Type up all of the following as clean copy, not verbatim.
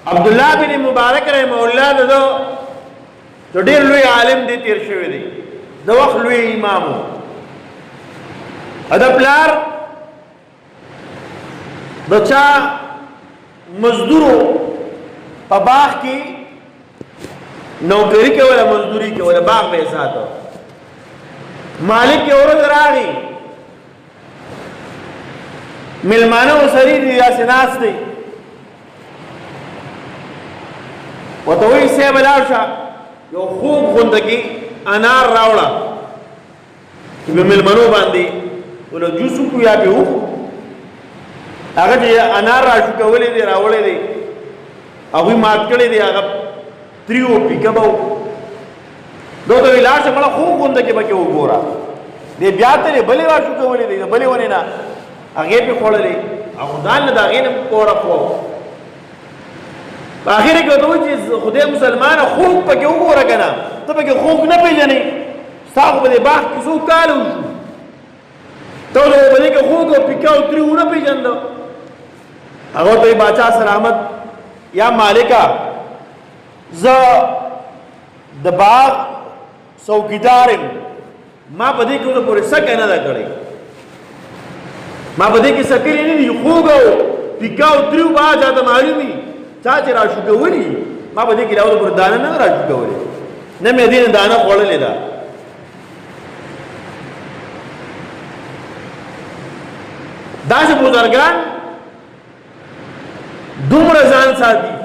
عبدالله بن مبارک رحمه الله دو ډېر لوی عالم دی تیر شوی دی د وخت لوی امامو د پلار بچا مزدورو په باغ کې نوکری کوله مزدوری کوله باغ به ساتو مالک یې ورځ راغی ملمانه وسري دي داسې ناست دی ورته وایي صاحب ولاړ شه یو خوب غونده کې انار راوړه چې به مېلمنو باندې ولو جوس وکړو یا به وخورو هغه چې انار راشو کولی دی راوړی دی هغوی مات کړی دی هغه تریو پیکه به دو ته وایي لاړ شه مړه خوب غونده کې پکې وګوره دی بیا ته بلې راشو کولی دی د بلې ونې نه هغې پې خوړلې هغو ځان نه د هغې نه کوره خو په اخر کې ورته وایي چې خدای مسلمانه خوب پکې وګوره که نه ته پکې خوب نه پېژنې ستا خو په دې باغ کې څو کاله وشو ته ورته په دې کې خوب او پیکه او تري ونه پېژنده هغه ورته وایي باچا سلامت یا مالکه زه د باغ څوکیدار یم ما په دې کې اوسه پورې سکه نه ده کړې ما په دې کې سکلې نه دي خوب او پیکه او تري به چاته معلوم وي چا چې راشو کولی ما په دې کې راوړو پر دانه نه راشو کولی نه مې دې نه دانه خوړلې ده داسې بزرګان دومره ځان ساتي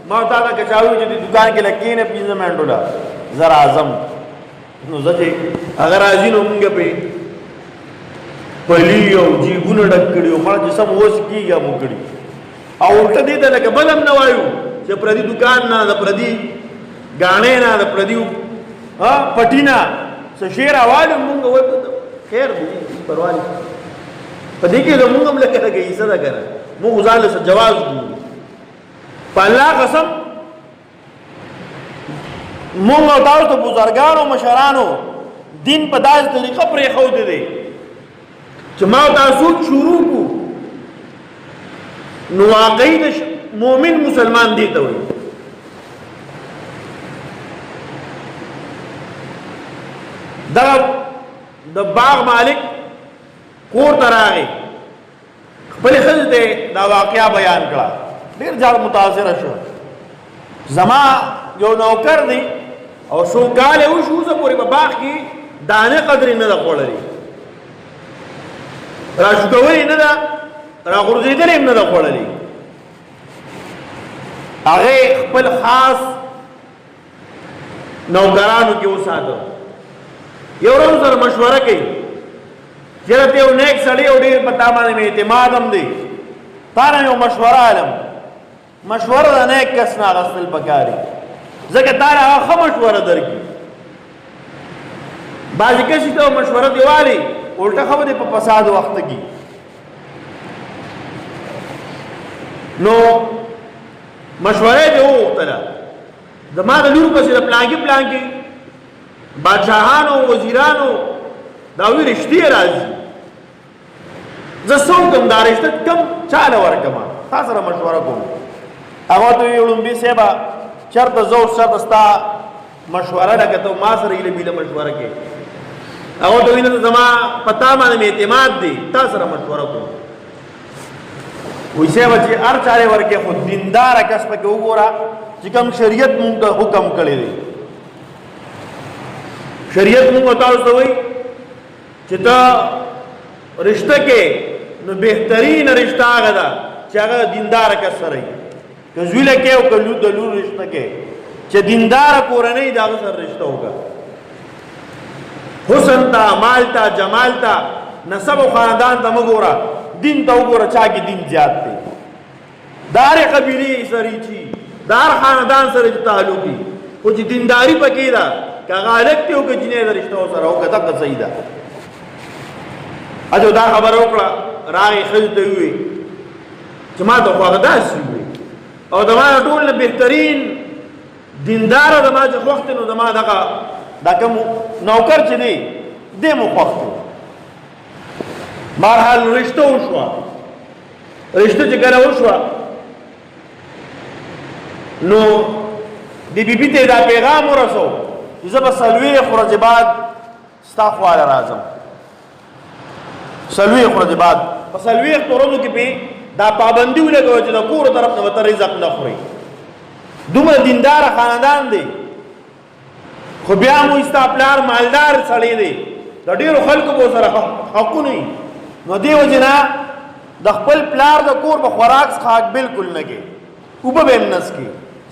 ما تا ته که چا ووایي چې دې دوکان کې لږ کښېنه 15 منټو له زه راځم نو زه چې هغه راځي نو مونږ پې پلي او جیبونه ډک کړي او مړه چې سم اوس کېږي مو کړي او الټه دې ته لکه بل هم نه وایو چې پردي دوکان نه د پردي ګاڼې نه د پردي پټي نه څه شی راوالو مونږ وایو خیر دی پروا نه په دې کې زمونږ هم لکه حصه ده که نه مونږ ځان له جواز ګورو په الله قسم مونږ او تاسو ته بزرګانو مشرانو دین په داسې طریقه پرېښودی دی چې ما او تاسو شروع کړو نو واقعي د مؤمن مسلمان دی ته وایي دغه د باغ مالک کور ته راغی خپلې ښځې ته دا واقعه بیان کړه ډېر ځان متاثره شو زما یو نوکر دی او څو کاله وشو اوسه پورې په باغ کې دانې قدرې نه ده خوړلې راشکولې نه ده راغورځېدلې هم نه ده خوړلې هغې خپل خاص نوکرانو کې وساته یو ورځ سره مشوره کوي چېرته ته یو نیک سړی او ډېر په تا باندې مې اعتماد هم دی تا نه یو مشوره علم مشوره د نیک کس نه اخیستل پکار دي ځکه تا نه هغه ښه مشوره درکړي بعضې کسي ته مشوره دې والي الټه خبرې په فساد وخته کې نو مشوره دې وغوښتله زما د لور پسې د پلانکي بادشاهانو وزیرانو دا وی رښتې راځي زه څه وکړم دا رشته کم چاله ورکړمه تا سره مشوره کوم هغه ته ویې لومبي صاحبه چېرته زه اوس چېرته ستا مشوره ده که ته ما سره هیله بیله مشوره کوې هغه ته ویې نه زما په تا باندې مې اعتماد دی تا سره مشوره کوم وایي صاحبه چې هر چاله ورکې خو دینداره کس پکې وګوره چې کوم شریعت مونږ ته حکم کړی دی شریعت مونږ تاسو ته وایي چې ته رشته کې نو بهترین رشته هغه ده چې هغه دینداره کس سره وي که زویله کې او که د لور رشته کې چې دینداره کورنۍ د هغه سره رشته وکړه حسن ته مال ته جمال ته نسب او خاندان ته مه ګوره دین ته وګوره چا کې دین زیات دی د هرې قبیلې سره چې د هر خاندان سره چې تعلق وي خو چې دینداري پکې ده که هغه هلک دی او که جینۍ د رشته ورسره وکړه دغه صحیح ده اجو دا خبره وکړه راغی ښځې ته ووایي چې ما ته خو هغه داسې ووایي او زما نه ټول نه بهترین دینداره زما چې خوښ دی نو زما دغه دا کوم نوکر چې دی دې مو خوښ دی. بهرحال رشته وشوه. رشته چې کله وشوه نو د بیبي ته دا پیغام ورسو چې زه به 40 ورځې بعد ستا خواله راځم. 40 ورځې بعد په 40 ورځو کې به دا پابندي ولګوي چې د کور طرف نه به رزق نه خوري. دومره دیندار خاندان دی خو بیا مو ستا پلار مالدار سړی دی د ډېرو خلکو به سره حقونه وي نو دې وجې نه د خپل پلار د کور به خوراک څښاک بالکل نه کوي اوبه به هم نه څښي.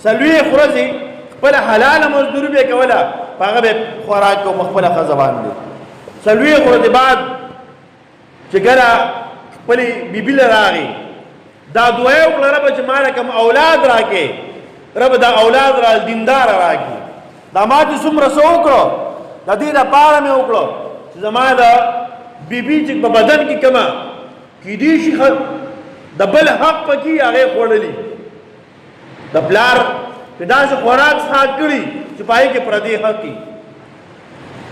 40 ورځې خپله حلاله مزدوري به یې کوله په هغه به خوراک کو په خپله ښځه باندې. 40 ورځې بعد چې کله خپلې بیبي له راغی دا دعا یې وکړه ربه چې ما له کوم اولاد راکې ربه دا اولاد را دینداره راکړي. دا ما چې څومره څه وکړو د دې لپاره مې وکړو چې زما د بیبي چې په بدن کې کومه کیدی شي د بل حق پکې هغې خوړلي د پلار چې داسې خوراک څښاک کړي چې په هغې کې پردي حق وي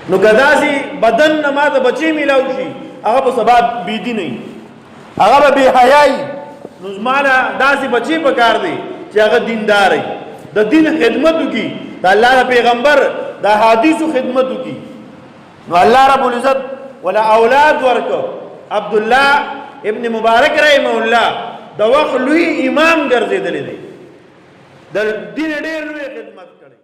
نو که داسې بدن نه ما ته بچی میلاو شي هغه په سبا بیدي نه وي هغه به بې حیا وي. نو زما نه داسې بچی پکار دی چې هغه دیندار وي د دین خدمت وکړي د الله د پیغمبر د حدیثو خدمت وکړي. نو الله رب العزت ولا اولاد ورکو. عبدالله ابن مبارک رحمه الله د وخت لوی امام ګرځېدلی دی د دین ډېر لوی خدمت کړی.